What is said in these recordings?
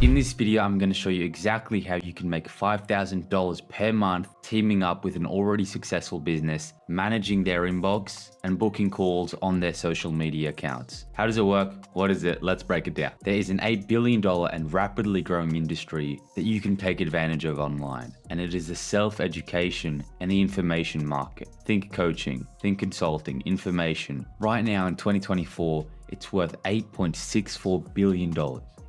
In this video, I'm going to show you exactly how you can make $5,000 per month teaming up with an already successful business, managing their inbox and booking calls on their social media accounts. How does it work? What is it? Let's break it down. There is an $8 billion and rapidly growing industry that you can take advantage of online, and it is the self-education and the information market. Think coaching, think consulting, information. Right now in 2024, it's worth $8.64 billion.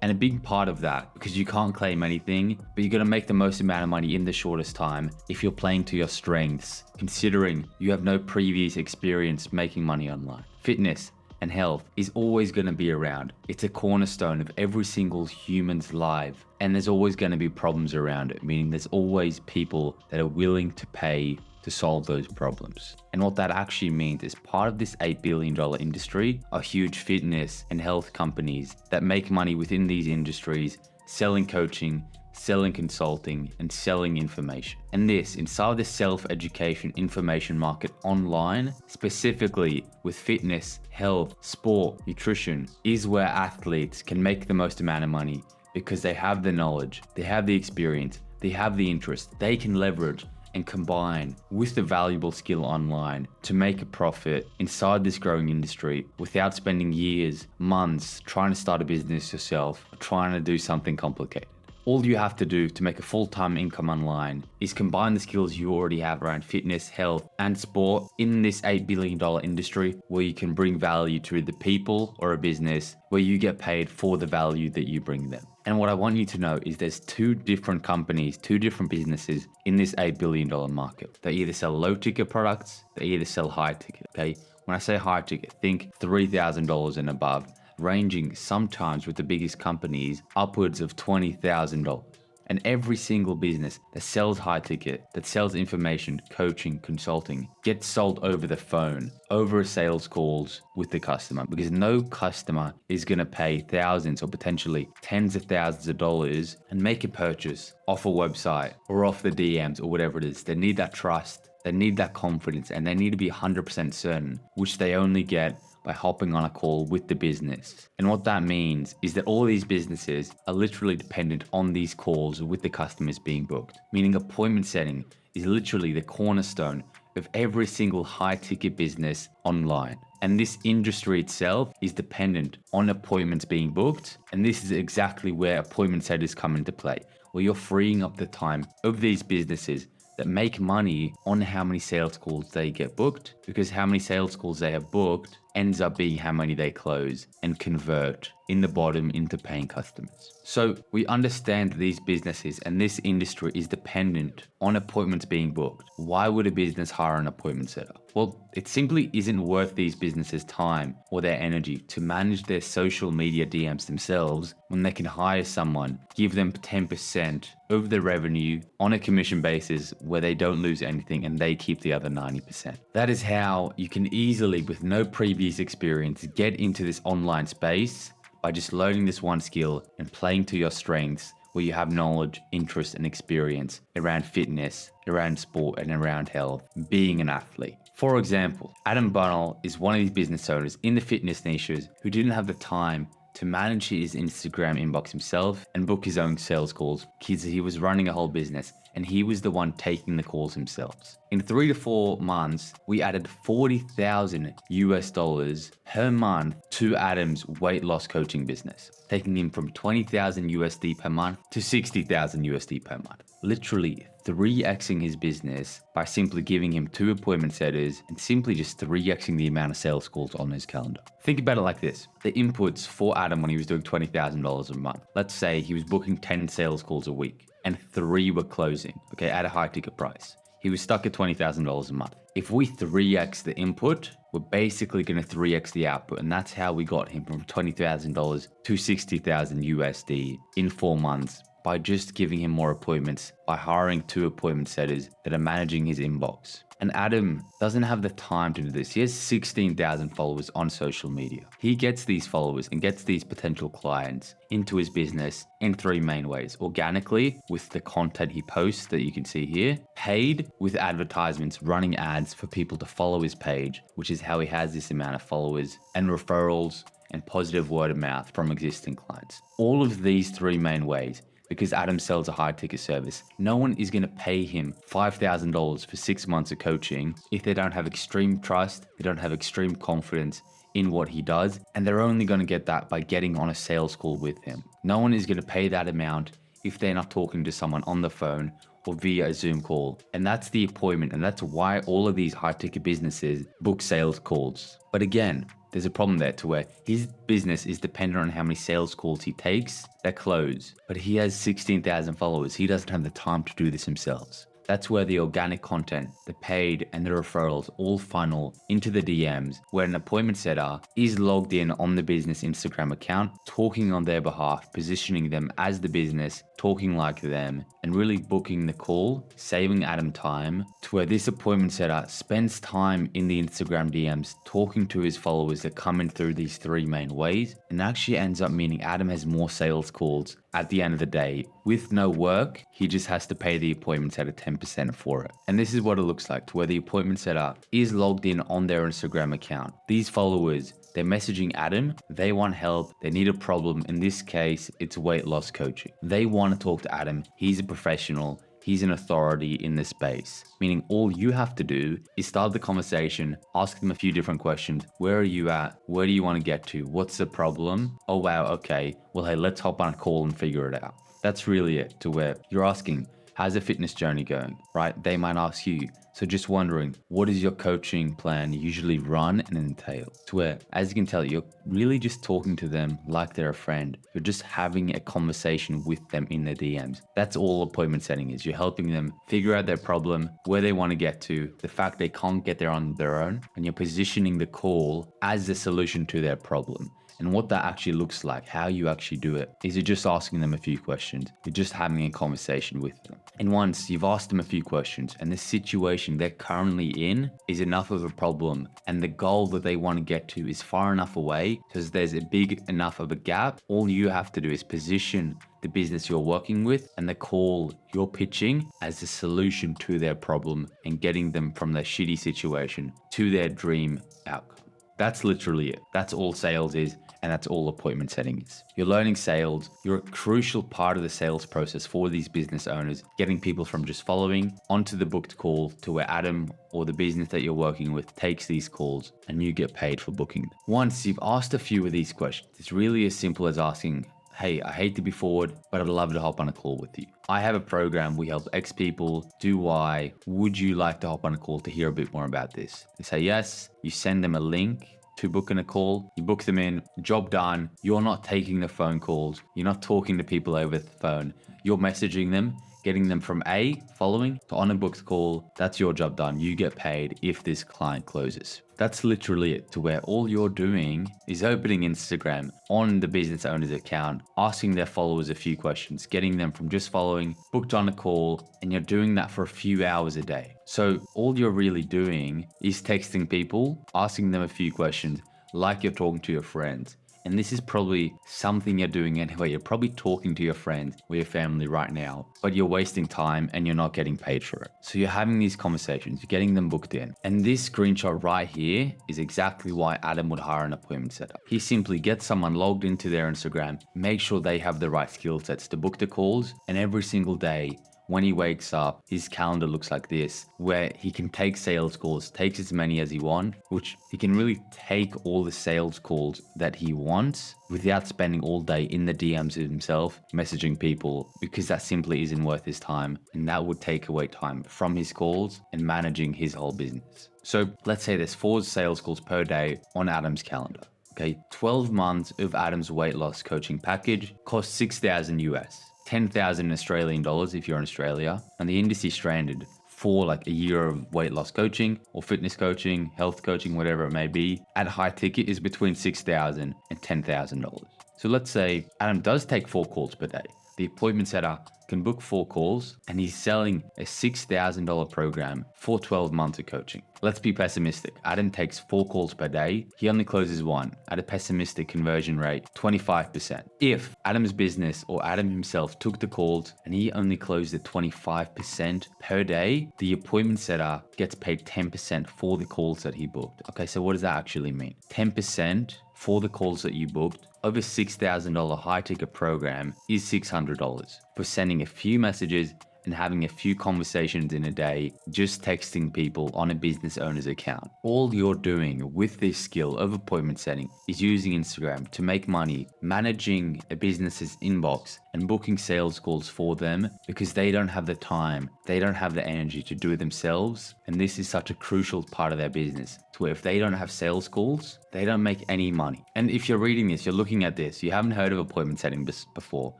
And a big part of that, because you can't claim anything, but you're going to make the most amount of money in the shortest time if you're playing to your strengths, considering you have no previous experience making money online. Fitness and health is always going to be around. It's a cornerstone of every single human's life. And there's always going to be problems around it, meaning there's always people that are willing to pay to solve those problems. And what that actually means is part of this $8 billion industry are huge fitness and health companies that make money within these industries, selling coaching, selling consulting, and selling information. And this, inside the self-education information market online, specifically with fitness, health, sport, nutrition, is where athletes can make the most amount of money because they have the knowledge, they have the experience, they have the interest, they can leverage and combine with the valuable skill online to make a profit inside this growing industry without spending years, months trying to start a business yourself, or trying to do something complicated. All you have to do to make a full-time income online is combine the skills you already have around fitness, health, and sport in this $8 billion industry where you can bring value to the people or a business where you get paid for the value that you bring them. And what I want you to know is there's two different companies, two different businesses in this $8 billion market. They either sell low ticket products, they either sell high ticket, okay? When I say high ticket, think $3,000 and above, ranging sometimes with the biggest companies upwards of $20,000. And every single business that sells high ticket, that sells information, coaching, consulting, gets sold over the phone, over sales calls with the customer, because no customer is going to pay thousands or potentially tens of thousands of dollars and make a purchase off a website or off the DMs or whatever it is. They need that trust, they need that confidence, and they need to be 100% certain, which they only get by hopping on a call with the business. And what that means is that all these businesses are literally dependent on these calls with the customers being booked, meaning appointment setting is literally the cornerstone of every single high ticket business online. And this industry itself is dependent on appointments being booked. And this is exactly where appointment setters come into play, where you're freeing up the time of these businesses that make money on how many sales calls they get booked, because how many sales calls they have booked ends up being how many they close and convert in the bottom into paying customers. So we understand that these businesses and this industry is dependent on appointments being booked. Why would a business hire an appointment setter? Well, it simply isn't worth these businesses' time or their energy to manage their social media DMs themselves when they can hire someone, give them 10% of the revenue on a commission basis where they don't lose anything and they keep the other 90%. That is how you can easily, with no previous experience, get into this online space by just learning this one skill and playing to your strengths where you have knowledge, interest, and experience around fitness, around sport, and around health, being an athlete. For example, Adam Bunnell is one of these business owners in the fitness niches who didn't have the time to manage his Instagram inbox himself and book his own sales calls because he was running a whole business and he was the one taking the calls himself. In 3 to 4 months, we added $40,000 per month to Adam's weight loss coaching business, taking him from $20,000 per month to $60,000 per month. Literally 3xing his business by simply giving him 2 appointment setters and simply just 3xing the amount of sales calls on his calendar. Think about it like this. The inputs for Adam when he was doing $20,000 a month. Let's say he was booking 10 sales calls a week and 3 were closing, okay, at a high ticket price. He was stuck at $20,000 a month. If we 3x the input, we're basically going to 3x the output. And that's how we got him from $20,000 to $60,000 in 4 months by just giving him more appointments, by hiring 2 appointment setters that are managing his inbox. And Adam doesn't have the time to do this. He has 16,000 followers on social media. He gets these followers and gets these potential clients into his business in 3 main ways. Organically, with the content he posts that you can see here. Paid, with advertisements, running ads for people to follow his page, which is how he has this amount of followers. And referrals and positive word of mouth from existing clients. All of these three main ways, because Adam sells a high ticket service, no one is going to pay him $5,000 for 6 months of coaching if they don't have extreme trust, they don't have extreme confidence in what he does, and they're only going to get that by getting on a sales call with him. No one is going to pay that amount if they're not talking to someone on the phone or via a Zoom call. And that's the appointment, and that's why all of these high ticket businesses book sales calls. But again, there's a problem there to where his business is dependent on how many sales calls he takes that close. But he has 16,000 followers. He doesn't have the time to do this himself. That's where the organic content, the paid and the referrals all funnel into the DMs, where an appointment setter is logged in on the business Instagram account, talking on their behalf, positioning them as the business, talking like them, and really booking the call, saving Adam time, to where this appointment setter spends time in the Instagram DMs talking to his followers that come in through these three main ways, and actually ends up meaning Adam has more sales calls at the end of the day. With no work, he just has to pay the appointment setter 10% for it. And this is what it looks like, to where the appointment setter is logged in on their Instagram account. These followers, they're messaging Adam, they want help, they need a problem. In this case, it's weight loss coaching. They want to talk to Adam, he's a professional, he's an authority in this space. Meaning all you have to do is start the conversation, ask them a few different questions. Where are you at? Where do you want to get to? What's the problem? Oh wow, okay. Well, hey, let's hop on a call and figure it out. That's really it, to where you're asking, how's the fitness journey going, right? They might ask you. So just wondering, what does your coaching plan usually run and entail? To where, as you can tell, you're really just talking to them like they're a friend. You're just having a conversation with them in the DMs. That's all appointment setting is. You're helping them figure out their problem, where they want to get to, the fact they can't get there on their own, and you're positioning the call as the solution to their problem. And what that actually looks like, how you actually do it, is you're just asking them a few questions. You're just having a conversation with them. And once you've asked them a few questions and the situation they're currently in is enough of a problem and the goal that they want to get to is far enough away because there's a big enough of a gap, all you have to do is position the business you're working with and the call you're pitching as a solution to their problem and getting them from their shitty situation to their dream outcome. That's literally it. That's all sales is, and that's all appointment setting is. You're learning sales. You're a crucial part of the sales process for these business owners, getting people from just following onto the booked call to where Adam or the business that you're working with takes these calls and you get paid for booking them. Once you've asked a few of these questions, it's really as simple as asking, hey, I hate to be forward, but I'd love to hop on a call with you. I have a program, we help X people do Y. Would you like to hop on a call to hear a bit more about this? They say yes, you send them a link to book in a call, you book them in, job done. You're not taking the phone calls, you're not talking to people over the phone, you're messaging them, getting them from A, following, to on a booked call. That's your job done. You get paid if this client closes. That's literally it, to where all you're doing is opening Instagram on the business owner's account, asking their followers a few questions, getting them from just following, booked on a call, and you're doing that for a few hours a day. So all you're really doing is texting people, asking them a few questions, like you're talking to your friends. And this is probably something you're doing anyway. You're probably talking to your friends or your family right now, but you're wasting time and you're not getting paid for it. So you're having these conversations, you're getting them booked in. And this screenshot right here is exactly why Adam would hire an appointment setter. He simply gets someone logged into their Instagram, make sure they have the right skill sets to book the calls, and every single day, when he wakes up, his calendar looks like this, where he can take sales calls, takes as many as he wants, which he can really take all the sales calls that he wants without spending all day in the DMs himself, messaging people, because that simply isn't worth his time. And that would take away time from his calls and managing his whole business. So let's say there's 4 sales calls per day on Adam's calendar. Okay, 12 months of Adam's weight loss coaching package costs 6,000 US. 10,000 Australian dollars if you're in Australia, and the industry stranded for like a year of weight loss coaching or fitness coaching, health coaching, whatever it may be, at high ticket is between $6,000 and $10,000. So let's say Adam does take 4 calls per day. The appointment setter can book 4 calls and he's selling a $6,000 program for 12 months of coaching. Let's be pessimistic. Adam takes 4 calls per day. He only closes 1 at a pessimistic conversion rate, 25%. If Adam's business or Adam himself took the calls and he only closed at 25% per day, the appointment setter gets paid 10% for the calls that he booked. Okay, so what does that actually mean? 10% for the calls that you booked, over $6,000 high ticket program is $600 for sending a few messages and having a few conversations in a day, just texting people on a business owner's account. All you're doing with this skill of appointment setting is using Instagram to make money, managing a business's inbox and booking sales calls for them because they don't have the time, they don't have the energy to do it themselves. And this is such a crucial part of their business, to where if they don't have sales calls, they don't make any money. And if you're reading this, you're looking at this, you haven't heard of appointment setting before.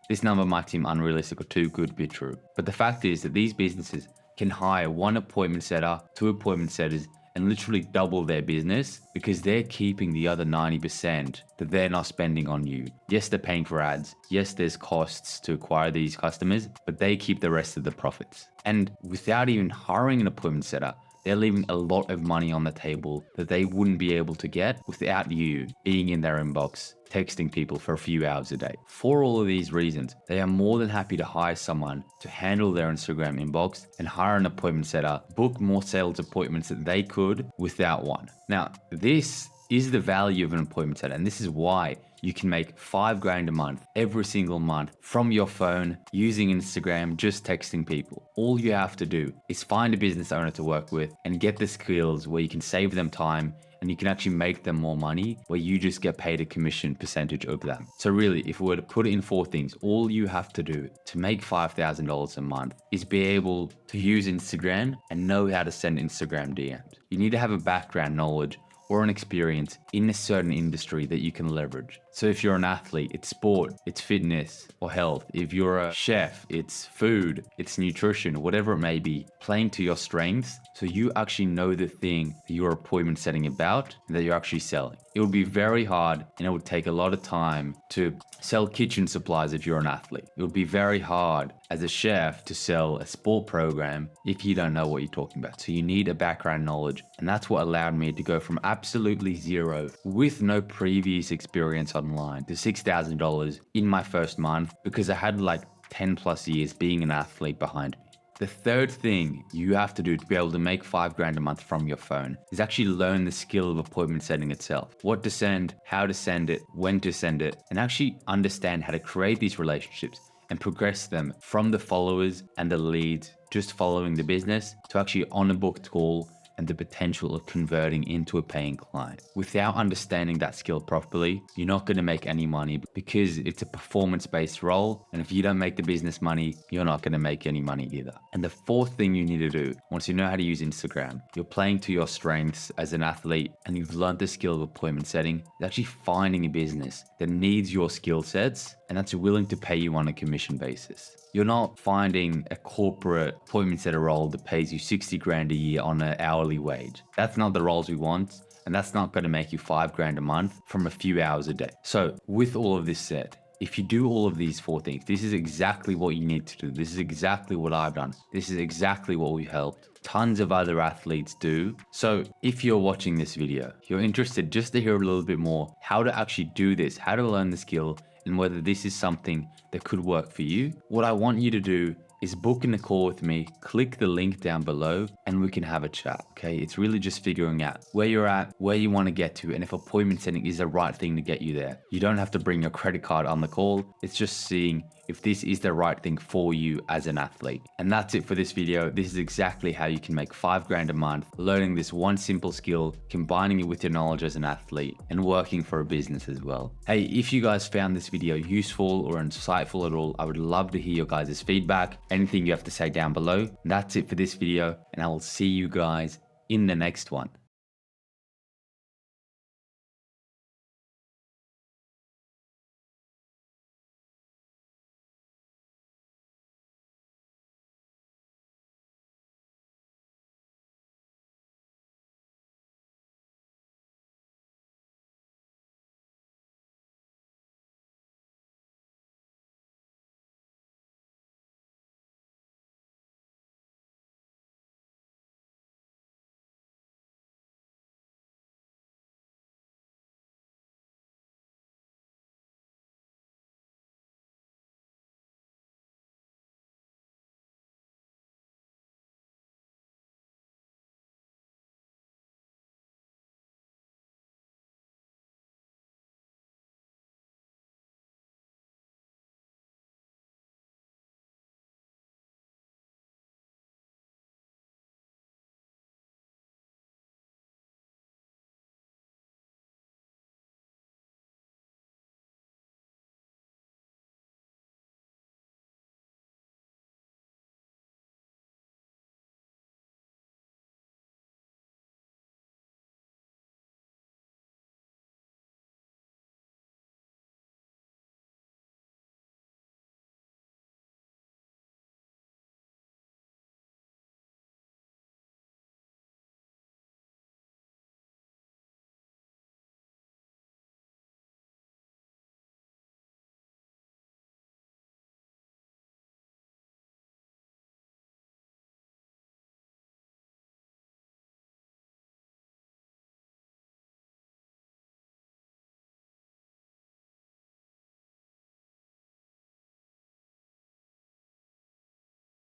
This number might seem unrealistic or too good to be true. But the fact is that these businesses can hire one appointment setter, two appointment setters, and literally double their business because they're keeping the other 90% that they're not spending on you. Yes, they're paying for ads. Yes, there's costs to acquire these customers, but they keep the rest of the profits. And without even hiring an appointment setter, they're leaving a lot of money on the table that they wouldn't be able to get without you being in their inbox, texting people for a few hours a day. For all of these reasons, they are more than happy to hire someone to handle their Instagram inbox and hire an appointment setter, book more sales appointments than they could without one. Now, this is the value of an appointment setter, and this is why you can make $5,000 a month every single month from your phone using Instagram, just texting people. All you have to do is find a business owner to work with and get the skills where you can save them time and you can actually make them more money, where you just get paid a commission percentage of them. So really, if we were to put it in 4 things, all you have to do to make $5,000 a month is be able to use Instagram and know how to send Instagram DMs. You need to have a background knowledge or an experience in a certain industry that you can leverage. So if you're an athlete, it's sport, it's fitness or health. If you're a chef, it's food, it's nutrition, whatever it may be, playing to your strengths so you actually know the thing that you're appointment setting about and that you're actually selling. It would be very hard and it would take a lot of time to sell kitchen supplies if you're an athlete. It would be very hard as a chef to sell a sport program if you don't know what you're talking about. So you need a background knowledge, and that's what allowed me to go from absolutely zero with no previous experience online to $6,000 in my first month because I had like 10 plus years being an athlete behind me. The third thing you have to do to be able to make $5,000 a month from your phone is actually learn the skill of appointment setting itself. What to send, how to send it, when to send it, and actually understand how to create these relationships and progress them from the followers and the leads just following the business to actually on a booked call and the potential of converting into a paying client. Without understanding that skill properly, you're not going to make any money because it's a performance-based role. And if you don't make the business money, you're not going to make any money either. And the fourth thing you need to do, once you know how to use Instagram, you're playing to your strengths as an athlete and you've learned the skill of appointment setting, is actually finding a business that needs your skill sets and that's willing to pay you on a commission basis. You're not finding a corporate appointment setter role that pays you 60 grand a year on an hourly wage. That's not the roles we want, and that's not going to make you $5,000 a month from a few hours a day. So with all of this said, if you do all of these 4 things, this is exactly what you need to do. This is exactly what I've done. This is exactly what we've helped tons of other athletes do. So if you're watching this video, you're interested just to hear a little bit more how to actually do this, how to learn the skill, and whether this is something that could work for you, what I want you to do is book in a call with me, click the link down below, and we can have a chat, okay? It's really just figuring out where you're at, where you want to get to, and if appointment setting is the right thing to get you there. You don't have to bring your credit card on the call. It's just seeing if this is the right thing for you as an athlete. And that's it for this video. This is exactly how you can make $5,000 a month, learning this one simple skill, combining it with your knowledge as an athlete, and working for a business as well. Hey, if you guys found this video useful or insightful at all, I would love to hear your guys' feedback, anything you have to say down below. And that's it for this video, and I will see you guys in the next one.